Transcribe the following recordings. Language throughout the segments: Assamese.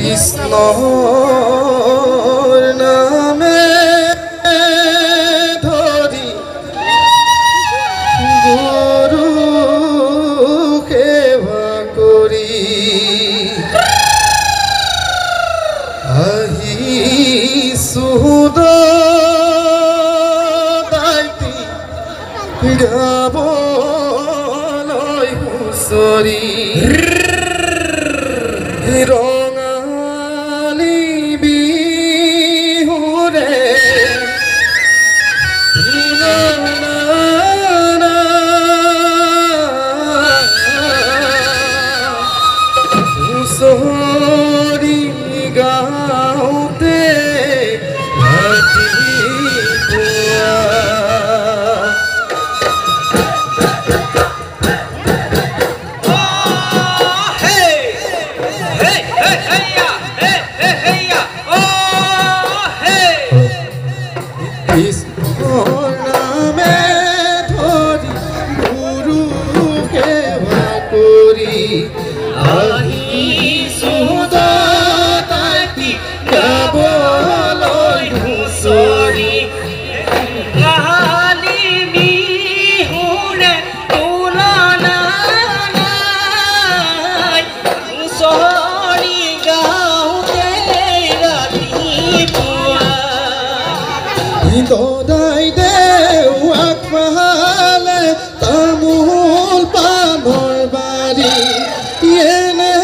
কৃষ্ণৰ নামে ধৰি গুৰু সেবা কৰি আহিছো দাইতি গাবলৈ হুঁচৰি ৰঙালী বিহুৰে হুঁচৰি গাওঁতে কৃষ্ণৰ নামে ধৰি গুৰু সেৱা কৰি আহিছো দাইতি গাবলৈ হুঁচৰি ৰঙালী বিহুৰে তুলনা নাই হুঁচৰি গাওঁতে ৰাতিপুৱা দদাই দেউৱাক পালে তামোল পাণৰ বাৰী এনে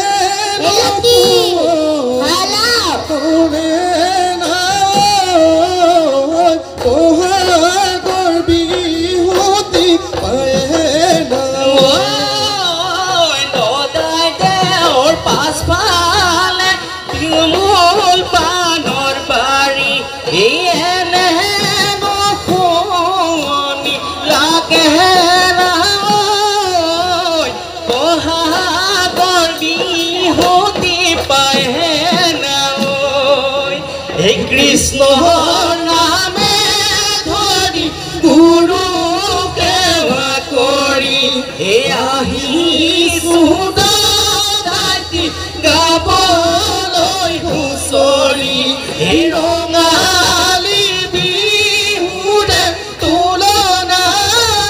বহাগৰ বিহুতি পায়ে দদাই দেউৰ পাছফালে তামোল পাণৰ বাৰী এনে শুৱনি লাগে বহাগৰ বিহুতি পায়ে এই কৃষ্ণৰ নামে ধৰি গুৰু সেৱা কৰি আহিছো দাইতি গাবলৈ হুঁচৰি ৰঙালী বিহুৰে তুলনা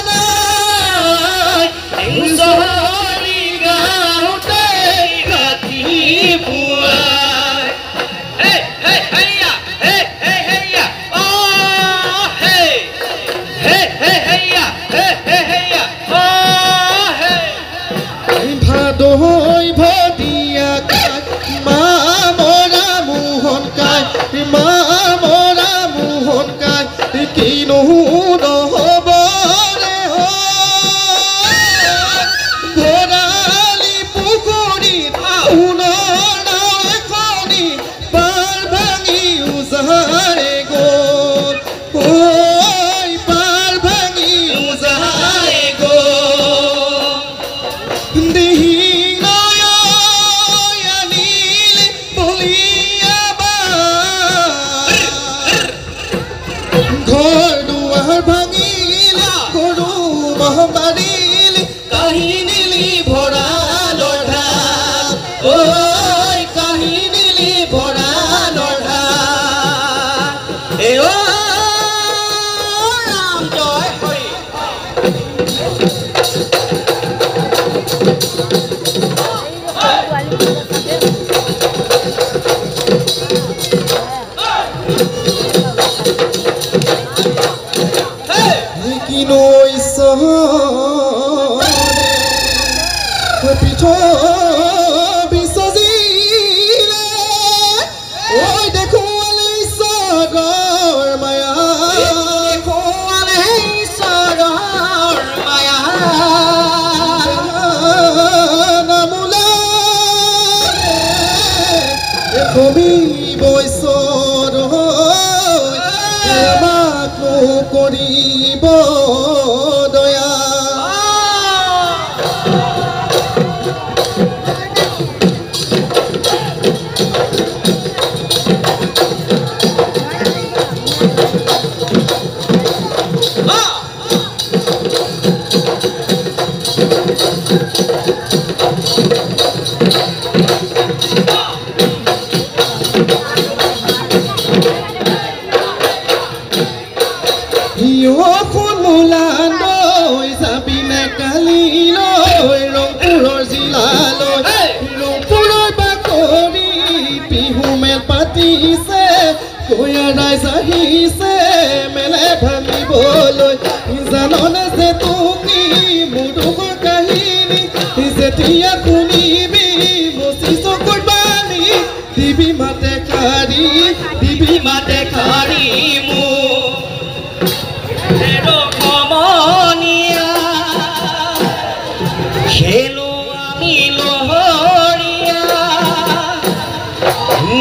নাই হুঁচৰি গাওঁতে ৰাতিপুৱা ভাদৈ ভদিয়া মা মৰা মোহন কাই মা মৰা মোহন কাই কিনো নহ'ব ৰে ভৰালি পুখুৰীত সোণৰ এখনি পাৰ ভাঙি উজাৰে গ'ল পাৰ ভাঙি উজাৰে গ'ল দিহিঙয় আনিল বলিয়াবাৰ ঘৰ দুৱাৰ ভাঙিল গৰু মহ মাৰিল কাহিনীলি ভঁৰালৰ ধান ঐ কাহিনীলি ভঁৰালৰ ধান এ অ ৰাম জয় হৰি কিনো ঈশ্বৰে পিঠ বিচজিলে ঐ দেখুৱালে ঈশ্বৰৰ মায়া দেখুৱালে ঈশ্বৰৰ মায়া নামোলে কবি বৈশ্বৰ আমাকো কৰিব দয়া মাতিছে কয়া ৰাইজ আহিছে মেলে ভাঙিবলৈ জাননে যে তুমি মোৰ দুখৰ কাহিনী যেতিয়া শুনিবি মচি চকুৰ পানী দিবি মাতে কাৰি দিবি মাতে কাৰি মোক সমনীয়া খেলো আমি লহৰীয়া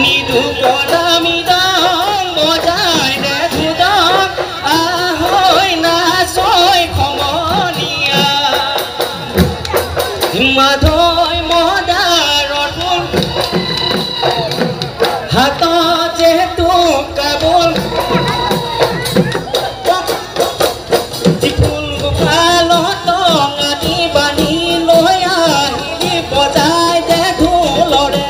নিদু কলামি দাম বজাই দে ধুদাম আহৈ নাচৈ সমনীয়া মাধৈ মদাৰৰ হাতত যেহেতু কাবুল ফুল গোপালত আদি বান্ধি লৈ আহিলি বজাই দে ঢোলৰে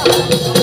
Thank you.